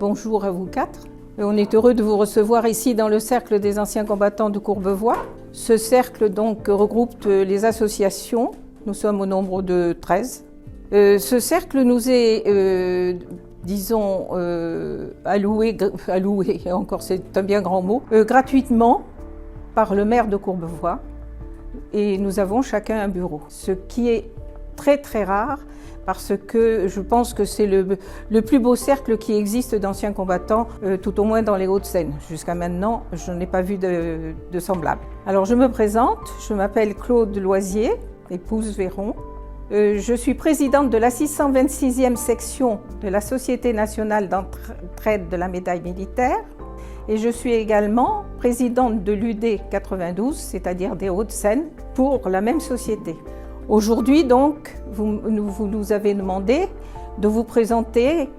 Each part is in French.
bonjour à vous quatre. On est heureux de vous recevoir ici dans le cercle des anciens combattants de Courbevoie. Ce cercle donc regroupe les associations. Nous sommes au nombre de 13. Ce cercle nous est, alloué, encore c'est un bien grand mot, gratuitement par le maire de Courbevoie. Et nous avons chacun un bureau, ce qui est très très rare parce que je pense que c'est le plus beau cercle qui existe d'anciens combattants, tout au moins dans les Hauts-de-Seine. Jusqu'à maintenant, je n'ai pas vu de semblable. Alors je me présente, je m'appelle Claude Loisier, épouse Véron. Je suis présidente de la 626e section de la Société nationale d'entraide de la médaille militaire et je suis également présidente de l'UD 92, c'est-à-dire des Hauts-de-Seine, pour la même société. Aujourd'hui donc, vous nous avez demandé de vous présenter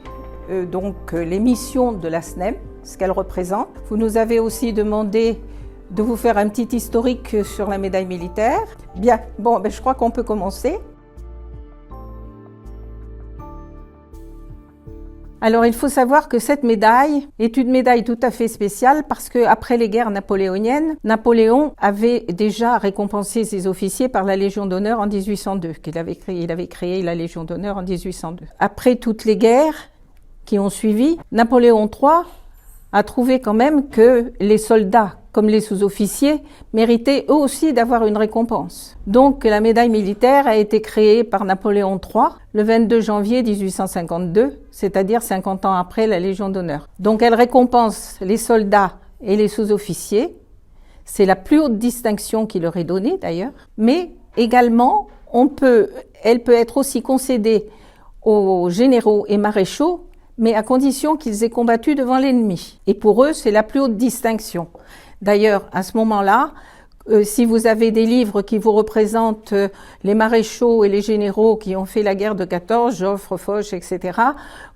les missions de la SNEM, ce qu'elle représente. Vous nous avez aussi demandé de vous faire un petit historique sur la médaille militaire. Bien, je crois qu'on peut commencer. Alors il faut savoir que cette médaille est une médaille tout à fait spéciale parce qu'après les guerres napoléoniennes, Napoléon avait déjà récompensé ses officiers par la Légion d'honneur en 1802, il avait créé la Légion d'honneur en 1802. Après toutes les guerres qui ont suivi, Napoléon III a trouvé quand même que les soldats, comme les sous-officiers, méritaient eux aussi d'avoir une récompense. Donc la médaille militaire a été créée par Napoléon III le 22 janvier 1852, c'est-à-dire 50 ans après la Légion d'honneur. Donc elle récompense les soldats et les sous-officiers. C'est la plus haute distinction qui leur est donnée d'ailleurs. Mais également, elle peut être aussi concédée aux généraux et maréchaux, mais à condition qu'ils aient combattu devant l'ennemi. Et pour eux, c'est la plus haute distinction. D'ailleurs, à ce moment-là, si vous avez des livres qui vous représentent les maréchaux et les généraux qui ont fait la guerre de 14, Joffre, Foch, etc.,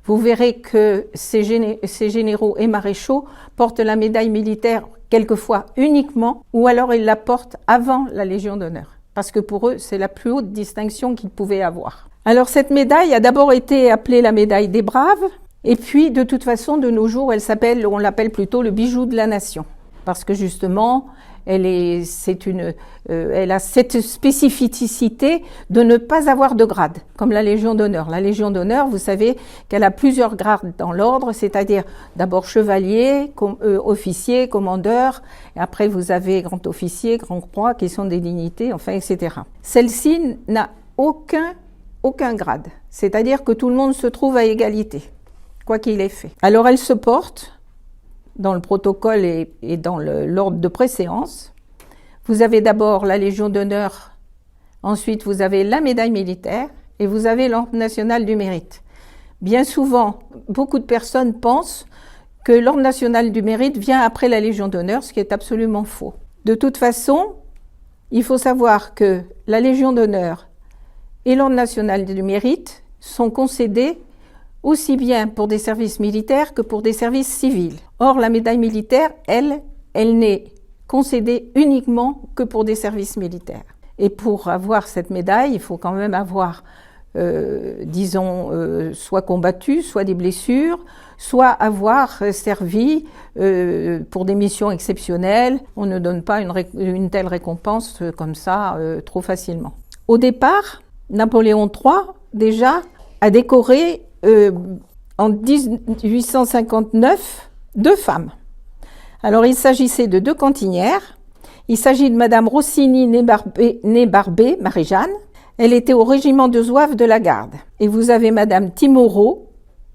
vous verrez que ces généraux et maréchaux portent la médaille militaire quelquefois uniquement, ou alors ils la portent avant la Légion d'honneur. Parce que pour eux, c'est la plus haute distinction qu'ils pouvaient avoir. Alors cette médaille a d'abord été appelée la médaille des braves, et puis de toute façon, de nos jours, on l'appelle plutôt le bijou de la nation. Parce que justement, elle a cette spécificité de ne pas avoir de grade, comme la Légion d'honneur. La Légion d'honneur, vous savez qu'elle a plusieurs grades dans l'ordre, c'est-à-dire d'abord chevalier, officier, commandeur, et après vous avez grand officier, grand croix, qui sont des dignités, enfin, etc. Celle-ci n'a aucun grade, c'est-à-dire que tout le monde se trouve à égalité, quoi qu'il ait fait. Alors elle se porte dans le protocole et dans l'ordre de préséance. Vous avez d'abord la Légion d'honneur, ensuite vous avez la médaille militaire et vous avez l'ordre national du mérite. Bien souvent, beaucoup de personnes pensent que l'ordre national du mérite vient après la Légion d'honneur, ce qui est absolument faux. De toute façon, il faut savoir que la Légion d'honneur et l'ordre national du mérite sont concédés aussi bien pour des services militaires que pour des services civils. Or, la médaille militaire, elle n'est concédée uniquement que pour des services militaires. Et pour avoir cette médaille, il faut quand même avoir, soit combattu, soit des blessures, soit avoir servi pour des missions exceptionnelles. On ne donne pas une telle récompense comme ça trop facilement. Au départ, Napoléon III, déjà, a décoré en 1859, 2 femmes. Alors, il s'agissait de 2 cantinières. Il s'agit de Madame Rossini née Barbé, Marie-Jeanne. Elle était au régiment de Zouaves de la Garde. Et vous avez Madame Timorot,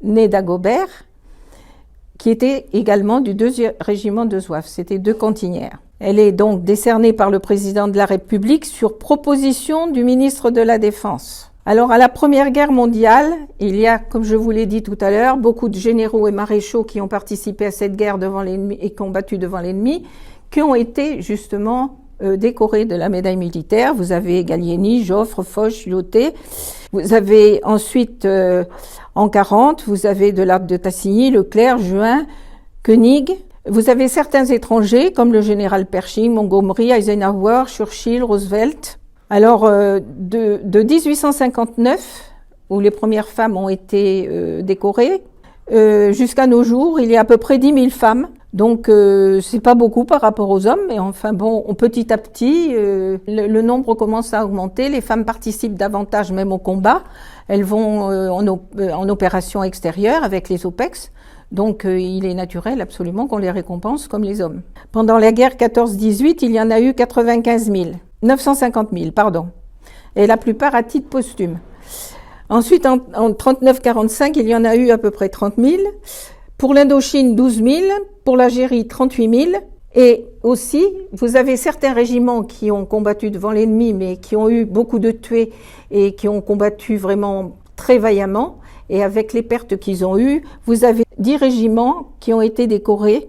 née Dagobert, qui était également du 2e régiment de Zouaves. C'était 2 cantinières. Elle est donc décernée par le président de la République sur proposition du ministre de la Défense. Alors, à la Première Guerre mondiale, il y a, comme je vous l'ai dit tout à l'heure, beaucoup de généraux et maréchaux qui ont participé à cette guerre devant l'ennemi et combattu devant l'ennemi, qui ont été justement décorés de la médaille militaire. Vous avez Gallieni, Joffre, Foch, Lyoté. Vous avez ensuite, en 40, vous avez de l'Arc de Tassigny, Leclerc, Juin, Koenig. Vous avez certains étrangers, comme le général Pershing, Montgomery, Eisenhower, Churchill, Roosevelt. Alors, de 1859, où les premières femmes ont été décorées, Jusqu'à nos jours, il y a à peu près 10 000 femmes. Donc, c'est pas beaucoup par rapport aux hommes, mais enfin bon, petit à petit, le nombre commence à augmenter. Les femmes participent davantage même au combat. Elles vont en opération extérieure avec les OPEX. Donc, il est naturel absolument qu'on les récompense comme les hommes. Pendant la guerre 14-18, il y en a eu 950 000, pardon. Et la plupart à titre posthume. Ensuite, en 39-45, il y en a eu à peu près 30 000. Pour l'Indochine, 12 000. Pour l'Algérie, 38 000. Et aussi, vous avez certains régiments qui ont combattu devant l'ennemi, mais qui ont eu beaucoup de tués et qui ont combattu vraiment très vaillamment. Et avec les pertes qu'ils ont eues, vous avez 10 régiments qui ont été décorés,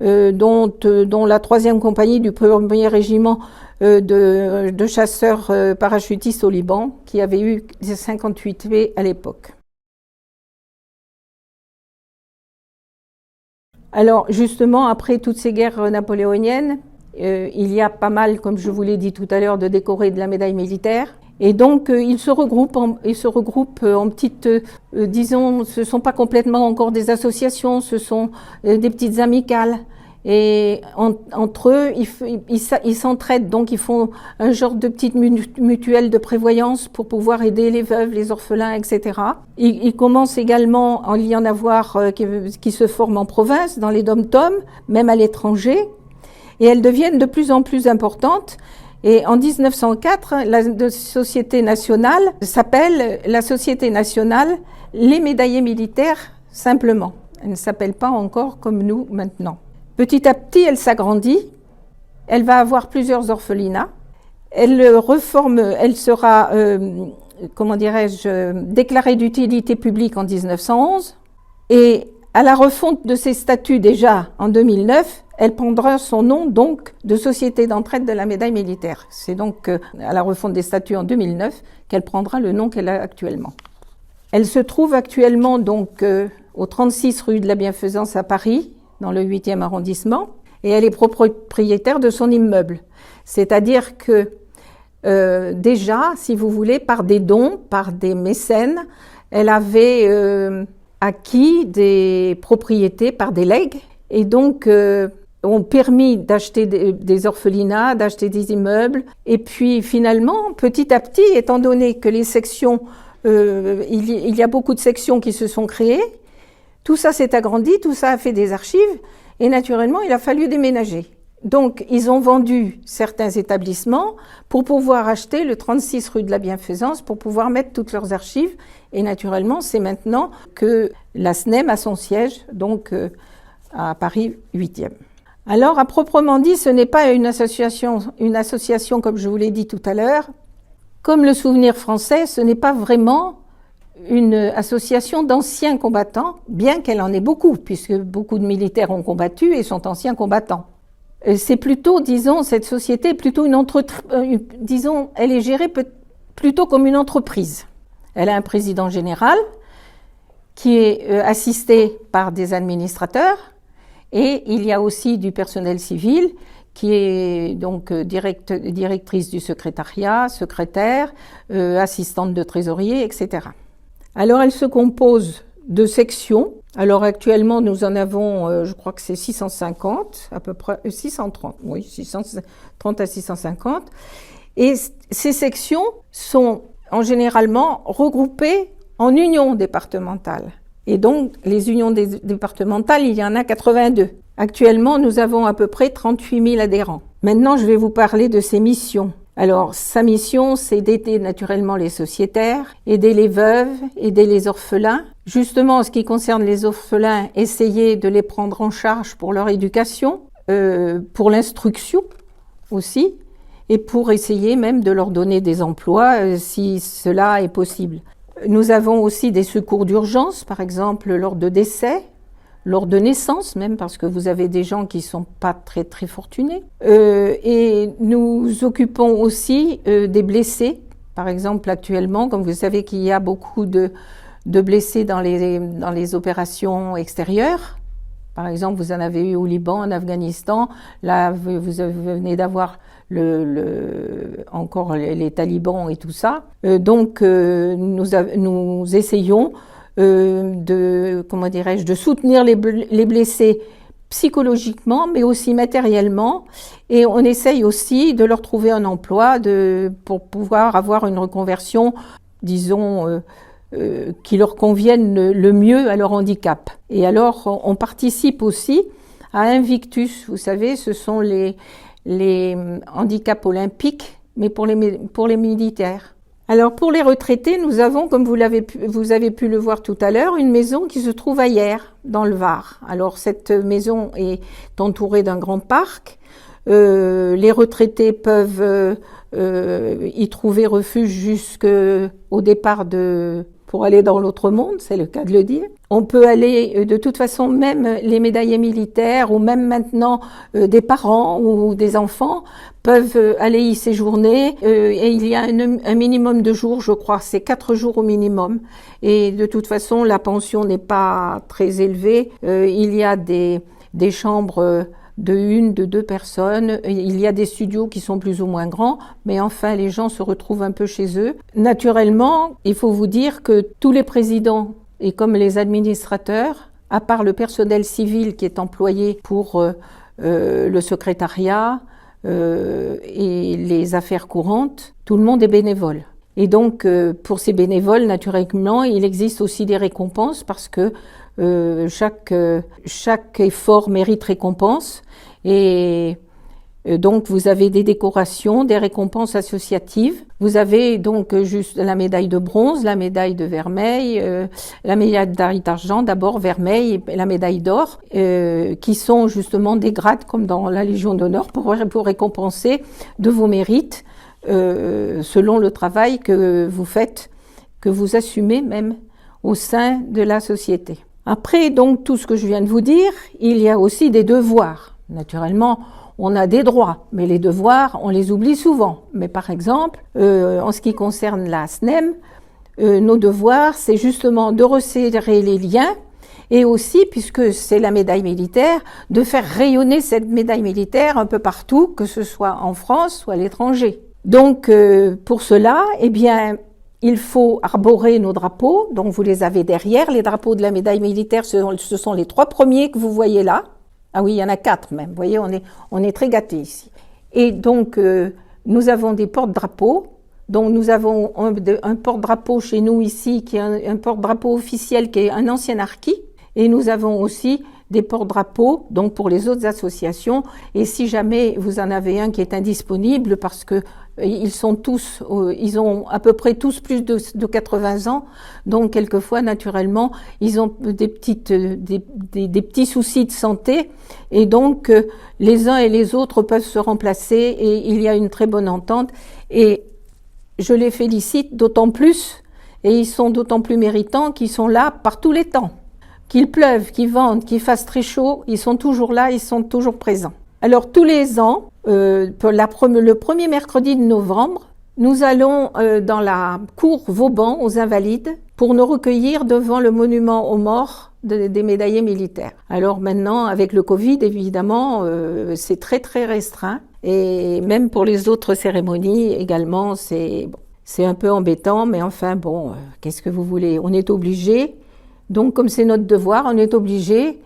dont la 3e compagnie du 1er régiment de chasseurs parachutistes au Liban, qui avait eu 58 tués à l'époque. Alors justement, après toutes ces guerres napoléoniennes, il y a pas mal, comme je vous l'ai dit tout à l'heure, de décorés de la médaille militaire. Et donc, ils se regroupent en petites, disons, ce ne sont pas complètement encore des associations, ce sont des petites amicales. Et entre eux, ils s'entraident, donc ils font un genre de petite mutuelle de prévoyance pour pouvoir aider les veuves, les orphelins, etc. Ils commencent également à y en avoir qui se forment en province, dans les dom-toms, même à l'étranger. Et elles deviennent de plus en plus importantes. Et en 1904, la Société nationale s'appelle la Société nationale Les Médaillés militaires simplement. Elle ne s'appelle pas encore comme nous maintenant. Petit à petit, elle s'agrandit. Elle va avoir plusieurs orphelinats. Elle sera, déclarée d'utilité publique en 1911. Et à la refonte de ses statuts déjà en 2009, elle prendra son nom donc de Société d'entraide de la médaille militaire. C'est donc à la refonte des statuts en 2009 qu'elle prendra le nom qu'elle a actuellement. Elle se trouve actuellement donc au 36 rue de la Bienfaisance à Paris, dans le 8e arrondissement, et elle est propriétaire de son immeuble. C'est-à-dire que déjà, si vous voulez, par des dons, par des mécènes, elle avait acquis des propriétés par des legs, et donc ont permis d'acheter des orphelinats, d'acheter des immeubles. Et puis finalement, petit à petit, étant donné que les sections, il y a beaucoup de sections qui se sont créées, tout ça s'est agrandi, tout ça a fait des archives, et naturellement, il a fallu déménager. Donc, ils ont vendu certains établissements pour pouvoir acheter le 36 rue de la Bienfaisance, pour pouvoir mettre toutes leurs archives. Et naturellement, c'est maintenant que la SNEM a son siège, donc à Paris 8e. Alors, à proprement dit, ce n'est pas une association comme je vous l'ai dit tout à l'heure. Comme le Souvenir français, ce n'est pas vraiment une association d'anciens combattants, bien qu'elle en ait beaucoup, puisque beaucoup de militaires ont combattu et sont anciens combattants. C'est plutôt, disons, cette société est plutôt elle est gérée plutôt comme une entreprise. Elle a un président général qui est assisté par des administrateurs, et il y a aussi du personnel civil qui est donc directrice du secrétariat, secrétaire, assistante de trésorier, etc. Alors, elle se compose de sections. Alors, actuellement, nous en avons, je crois que c'est 650, à peu près, 630, oui, 630 à 650. Et ces sections sont généralement regroupées en unions départementales. Et donc, les unions départementales, il y en a 82. Actuellement, nous avons à peu près 38 000 adhérents. Maintenant, je vais vous parler de ses missions. Alors, sa mission, c'est d'aider naturellement les sociétaires, aider les veuves, aider les orphelins. Justement, en ce qui concerne les orphelins, essayer de les prendre en charge pour leur éducation, pour l'instruction aussi, et pour essayer même de leur donner des emplois si cela est possible. Nous avons aussi des secours d'urgence, par exemple lors de décès, lors de naissance même, parce que vous avez des gens qui sont pas très très fortunés. Et nous occupons aussi des blessés. Par exemple, actuellement, comme vous savez qu'il y a beaucoup de blessés dans les opérations extérieures. Par exemple, vous en avez eu au Liban, en Afghanistan. Là, vous venez d'avoir encore les talibans et tout ça. Donc, nous essayons de soutenir les blessés psychologiquement, mais aussi matériellement. Et on essaye aussi de leur trouver un emploi pour pouvoir avoir une reconversion, disons, qui leur convienne le mieux à leur handicap. Et alors, on participe aussi à Invictus. Vous savez, ce sont les handicaps olympiques, mais pour les militaires. Alors pour les retraités, nous avons, comme vous avez pu le voir tout à l'heure, une maison qui se trouve à Hyères, dans le Var. Alors cette maison est entourée d'un grand parc. Les retraités peuvent y trouver refuge jusqu'au départ pour aller dans l'autre monde, c'est le cas de le dire. On peut aller, de toute façon, même les médaillés militaires ou même maintenant des parents ou des enfants peuvent aller y séjourner et il y a un minimum de jours, je crois, c'est 4 jours au minimum. Et de toute façon, la pension n'est pas très élevée. Il y a des chambres de 2 personnes. Il y a des studios qui sont plus ou moins grands, mais enfin, les gens se retrouvent un peu chez eux. Naturellement, il faut vous dire que tous les présidents, et comme les administrateurs, à part le personnel civil qui est employé pour le secrétariat et les affaires courantes, tout le monde est bénévole. Et donc, pour ces bénévoles, naturellement, il existe aussi des récompenses parce que chaque effort mérite récompense et donc vous avez des décorations, des récompenses associatives. Vous avez donc juste la médaille de bronze, la médaille de vermeil, la médaille d'argent d'abord, vermeil et la médaille d'or, qui sont justement des grades comme dans la Légion d'honneur pour récompenser de vos mérites selon le travail que vous faites, que vous assumez même au sein de la société. Après, donc, tout ce que je viens de vous dire, il y a aussi des devoirs. Naturellement, on a des droits, mais les devoirs, on les oublie souvent. Mais par exemple, en ce qui concerne la SNEM, nos devoirs, c'est justement de resserrer les liens et aussi, puisque c'est la médaille militaire, de faire rayonner cette médaille militaire un peu partout, que ce soit en France ou à l'étranger. Donc, pour cela, eh bien, il faut arborer nos drapeaux, donc vous les avez derrière. Les drapeaux de la médaille militaire, ce sont les 3 premiers que vous voyez là. Ah oui, il y en a 4 même. Vous voyez, on est très gâtés ici. Et donc, nous avons des porte-drapeaux. Donc, nous avons un porte-drapeau chez nous ici, qui est un porte-drapeau officiel, qui est un ancien harki. Et nous avons aussi des porte-drapeaux, donc pour les autres associations. Et si jamais vous en avez un qui est indisponible, parce que ils ont à peu près tous plus de 80 ans, donc quelquefois, naturellement, ils ont des petits soucis de santé, et donc les uns et les autres peuvent se remplacer, et il y a une très bonne entente, et je les félicite d'autant plus, et ils sont d'autant plus méritants qu'ils sont là par tous les temps. Qu'il pleuve, qu'il vente, qu'il fasse très chaud, ils sont toujours là, ils sont toujours présents. Alors tous les ans, le premier mercredi de novembre, nous allons dans la cour Vauban aux Invalides pour nous recueillir devant le monument aux morts des médaillés militaires. Alors maintenant, avec le Covid, évidemment, c'est très très restreint. Et même pour les autres cérémonies également, c'est un peu embêtant, mais enfin bon, qu'est-ce que vous voulez? On est obligé. Donc, comme c'est notre devoir, on est obligé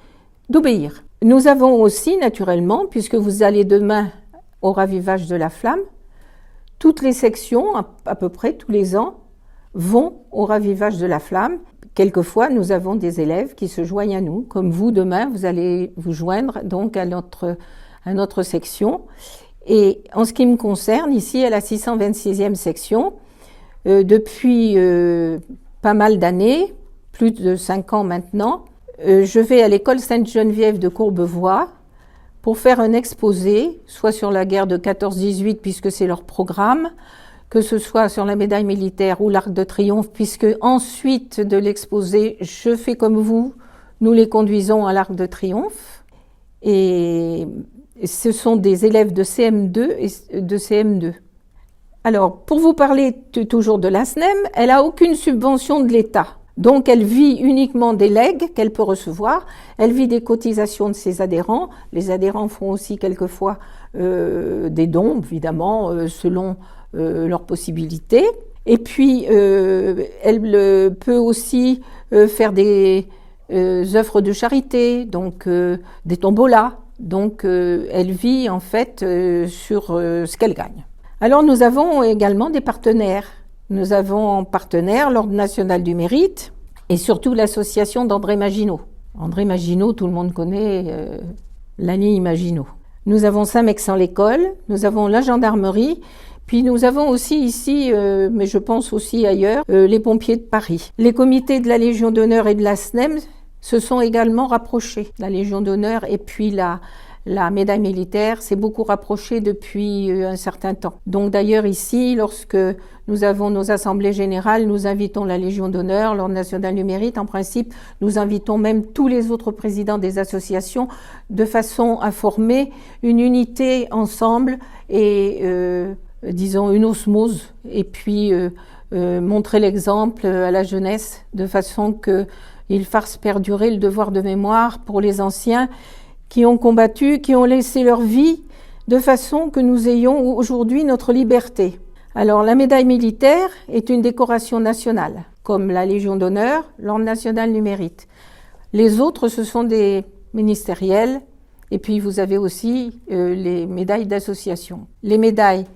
d'obéir. Nous avons aussi, naturellement, puisque vous allez demain au ravivage de la flamme, toutes les sections, à peu près tous les ans, vont au ravivage de la flamme. Quelquefois, nous avons des élèves qui se joignent à nous. Comme vous, demain, vous allez vous joindre donc à notre section. Et en ce qui me concerne, ici, à la 626e section, depuis pas mal d'années, plus de 5 ans maintenant, je vais à l'école Sainte-Geneviève de Courbevoie pour faire un exposé, soit sur la guerre de 14-18 puisque c'est leur programme, que ce soit sur la médaille militaire ou l'Arc de Triomphe, puisque ensuite de l'exposé, je fais comme vous, nous les conduisons à l'Arc de Triomphe. Et ce sont des élèves de CM2 et de CM2. Alors, pour vous parler toujours de la SNEM, elle n'a aucune subvention de l'État. Donc, elle vit uniquement des legs qu'elle peut recevoir. Elle vit des cotisations de ses adhérents. Les adhérents font aussi quelquefois des dons, évidemment, selon leurs possibilités. Et puis, elle peut aussi faire des œuvres de charité, donc des tombolas. Donc, elle vit en fait sur ce qu'elle gagne. Alors, nous avons également des partenaires. Nous avons en partenaire l'Ordre national du mérite et surtout l'association d'André Maginot. André Maginot, tout le monde connaît l'Annie Maginot. Nous avons Saint-Mexan-l'École, nous avons la gendarmerie, puis nous avons aussi ici, mais je pense aussi ailleurs, les pompiers de Paris. Les comités de la Légion d'honneur et de la SNEM se sont également rapprochés. La Légion d'honneur et puis la médaille militaire s'est beaucoup rapprochée depuis un certain temps. Donc d'ailleurs ici, lorsque nous avons nos assemblées générales, nous invitons la Légion d'honneur, l'Ordre national du mérite. En principe, nous invitons même tous les autres présidents des associations de façon à former une unité ensemble et disons une osmose et puis montrer l'exemple à la jeunesse de façon qu'ils fassent perdurer le devoir de mémoire pour les anciens qui ont combattu, qui ont laissé leur vie de façon que nous ayons aujourd'hui notre liberté. Alors la médaille militaire est une décoration nationale, comme la Légion d'honneur, l'Ordre national du mérite. Les autres, ce sont des ministériels, et puis vous avez aussi les médailles d'association. Les médailles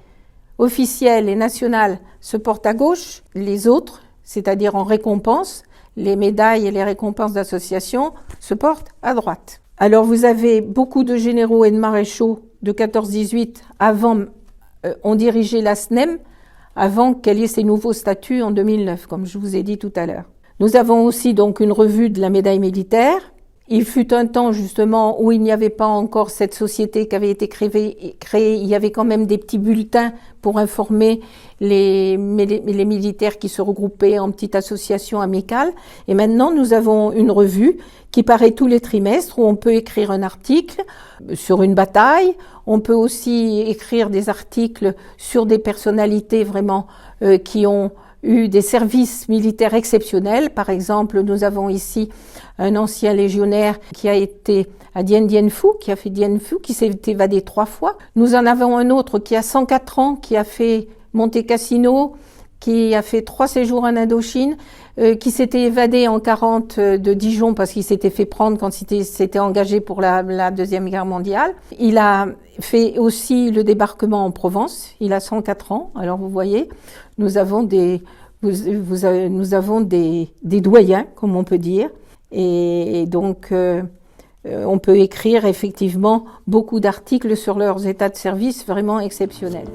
officielles et nationales se portent à gauche, les autres, c'est-à-dire en récompense, les médailles et les récompenses d'association se portent à droite. Alors vous avez beaucoup de généraux et de maréchaux de 14-18 ont dirigé la SNEM avant qu'elle ait ses nouveaux statuts en 2009, comme je vous ai dit tout à l'heure. Nous avons aussi donc une revue de la médaille militaire. Il fut un temps justement où il n'y avait pas encore cette société qui avait été créée. Il y avait quand même des petits bulletins pour informer les militaires qui se regroupaient en petites associations amicales. Et maintenant, nous avons une revue qui paraît tous les trimestres où on peut écrire un article sur une bataille. On peut aussi écrire des articles sur des personnalités vraiment qui ont eu des services militaires exceptionnels. Par exemple, nous avons ici un ancien légionnaire qui a été à Dien Bien Phu, qui a fait Dien Phu, qui s'est évadé 3 fois. Nous en avons un autre qui a 104 ans, qui a fait Monte Cassino, qui a fait 3 séjours en Indochine, qui s'était évadé en 40 de Dijon parce qu'il s'était fait prendre quand il s'était engagé pour la Deuxième Guerre mondiale. Il a fait aussi le débarquement en Provence. Il a 104 ans. Alors vous voyez, nous avons des doyens, comme on peut dire. Et donc, on peut écrire effectivement beaucoup d'articles sur leurs états de service vraiment exceptionnels.